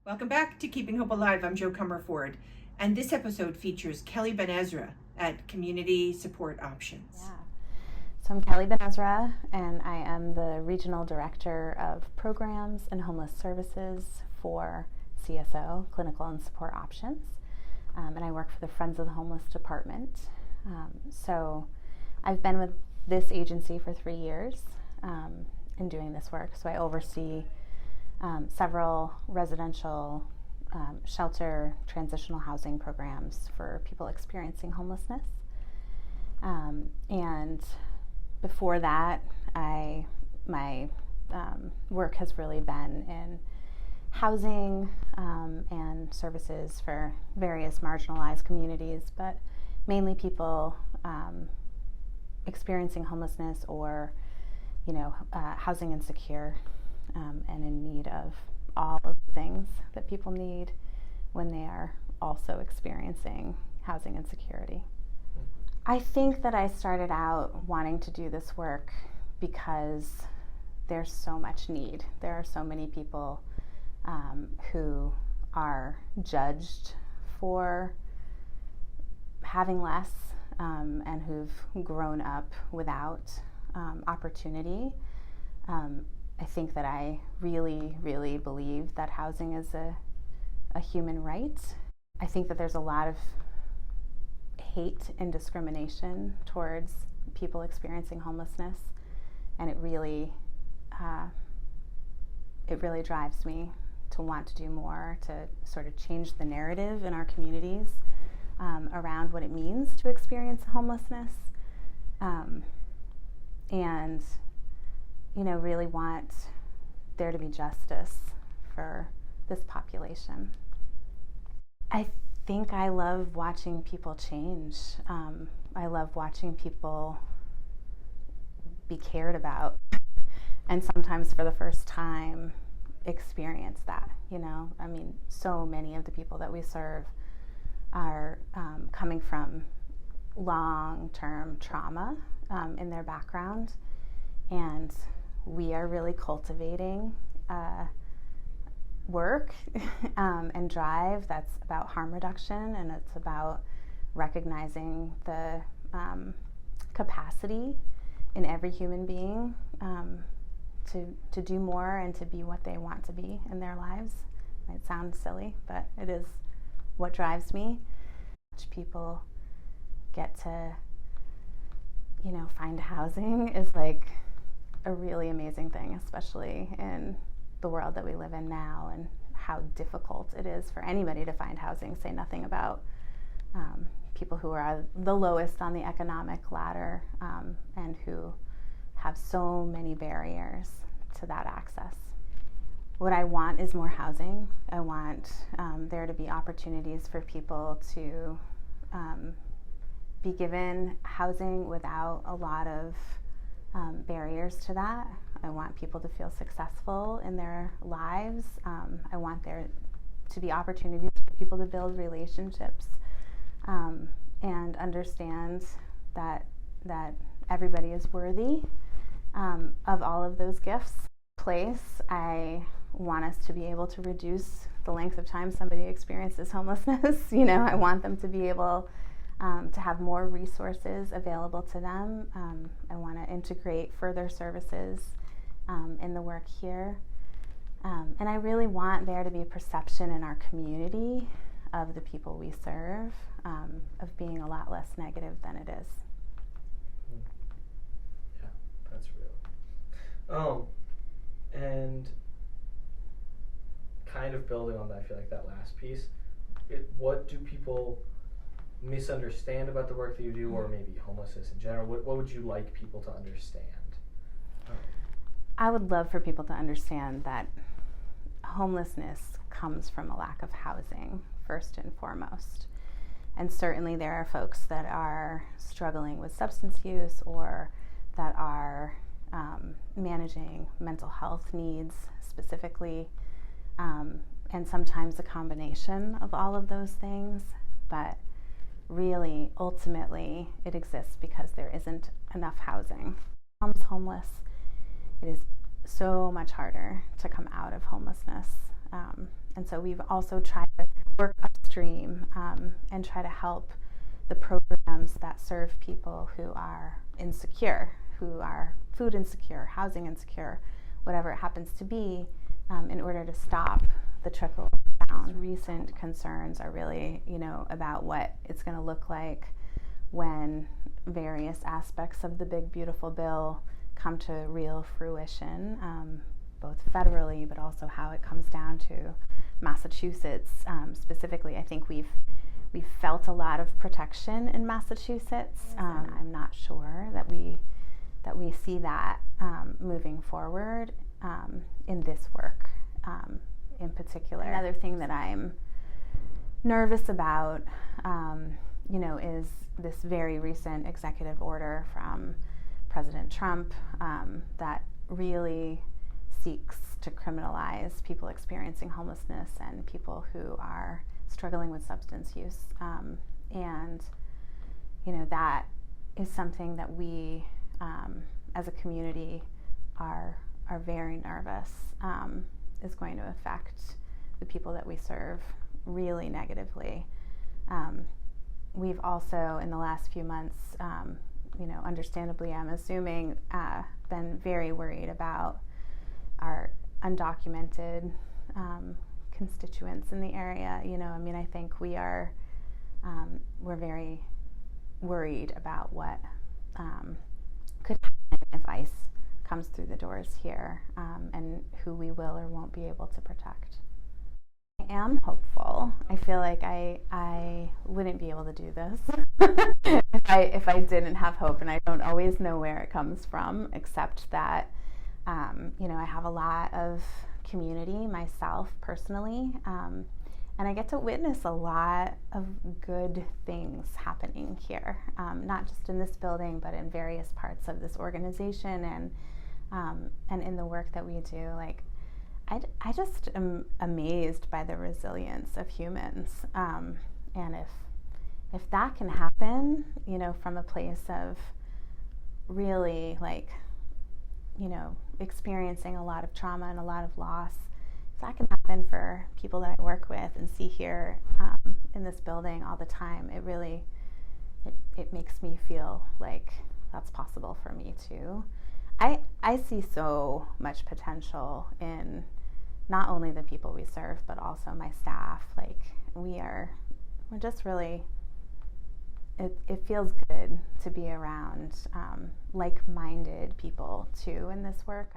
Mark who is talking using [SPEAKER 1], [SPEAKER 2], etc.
[SPEAKER 1] Welcome back to Keeping Hope Alive. I'm Jo Comerford, and this episode features Keleigh BenEzra at Community Support Options.
[SPEAKER 2] Yeah. So I'm Keleigh BenEzra, and I am the Regional Director of Programs and Homeless Services for CSO, Clinical and Support Options, and I work for the Friends of the Homeless Department. So I've been with this agency for 3 years in doing this work. So I oversee several residential shelter transitional housing programs for people experiencing homelessness. And before that, my work has really been in housing and services for various marginalized communities, but mainly people experiencing homelessness or, housing insecure and in need of all of the things that people need when they are also experiencing housing insecurity. I think that I started out wanting to do this work because there's so much need. There are so many people who are judged for having less and who've grown up without opportunity. I think that I really, really believe that housing is a human right. I think that there's a lot of hate and discrimination towards people experiencing homelessness, and it really drives me to want to do more to sort of change the narrative in our communities around what it means to experience homelessness, and really want there to be justice for this population. I think I love watching people change. I love watching people be cared about, and sometimes for the first time experience that. So many of the people that we serve are coming from long-term trauma in their background, and we are really cultivating work and drive that's about harm reduction, and it's about recognizing the capacity in every human being to do more and to be what they want to be in their lives. It might sound silly, but it is what drives me. People get to, find housing is like a really amazing thing, especially in the world that we live in now and how difficult it is for anybody to find housing, say nothing about people who are the lowest on the economic ladder and who have so many barriers to that access. What I want is more housing. I want there to be opportunities for people to be given housing without a lot of barriers to that. I want people to feel successful in their lives. I want there to be opportunities for people to build relationships and understand that everybody is worthy of all of those gifts. I want us to be able to reduce the length of time somebody experiences homelessness. I want them to be able to have more resources available to them. I want to integrate further services in the work here. And I really want there to be a perception in our community of the people we serve of being a lot less negative than it is.
[SPEAKER 3] Yeah, that's real. And kind of building on that, I feel like that last piece, what do people misunderstand about the work that you do, or maybe homelessness in general? What would you like people to understand?
[SPEAKER 2] I would love for people to understand that homelessness comes from a lack of housing, first and foremost. And certainly there are folks that are struggling with substance use or that are managing mental health needs specifically, and sometimes a combination of all of those things. But really, ultimately, it exists because there isn't enough housing. Becomes homeless, it is so much harder to come out of homelessness. And so we've also tried to work upstream and try to help the programs that serve people who are insecure, who are food insecure, housing insecure, whatever it happens to be, in order to stop the trickle down. Recent concerns are really, about what it's going to look like when various aspects of the big beautiful bill come to real fruition, both federally, but also how it comes down to Massachusetts specifically. I think we've felt a lot of protection in Massachusetts. I'm not sure that we see that moving forward in this work in particular. Another thing that I'm nervous about, is this very recent executive order from President Trump that really seeks to criminalize people experiencing homelessness and people who are struggling with substance use. And that is something that we as a community are very nervous is going to affect the people that we serve really negatively. We've also, in the last few months, understandably, I'm assuming, been very worried about our undocumented constituents in the area. I think we're very worried about what could happen if ICE comes through the doors here, and who we will or won't be able to protect. I am hopeful. I feel like I wouldn't be able to do this if I didn't have hope, and I don't always know where it comes from, except that I have a lot of community myself personally, and I get to witness a lot of good things happening here, not just in this building, but in various parts of this organization and in the work that we do. I just am amazed by the resilience of humans, and if that can happen, from a place of really experiencing a lot of trauma and a lot of loss, if that can happen for people that I work with and see here in this building all the time, it really it makes me feel like that's possible for me too. I see so much potential in not only the people we serve, but also my staff. We're just really, it feels good to be around like-minded people too in this work.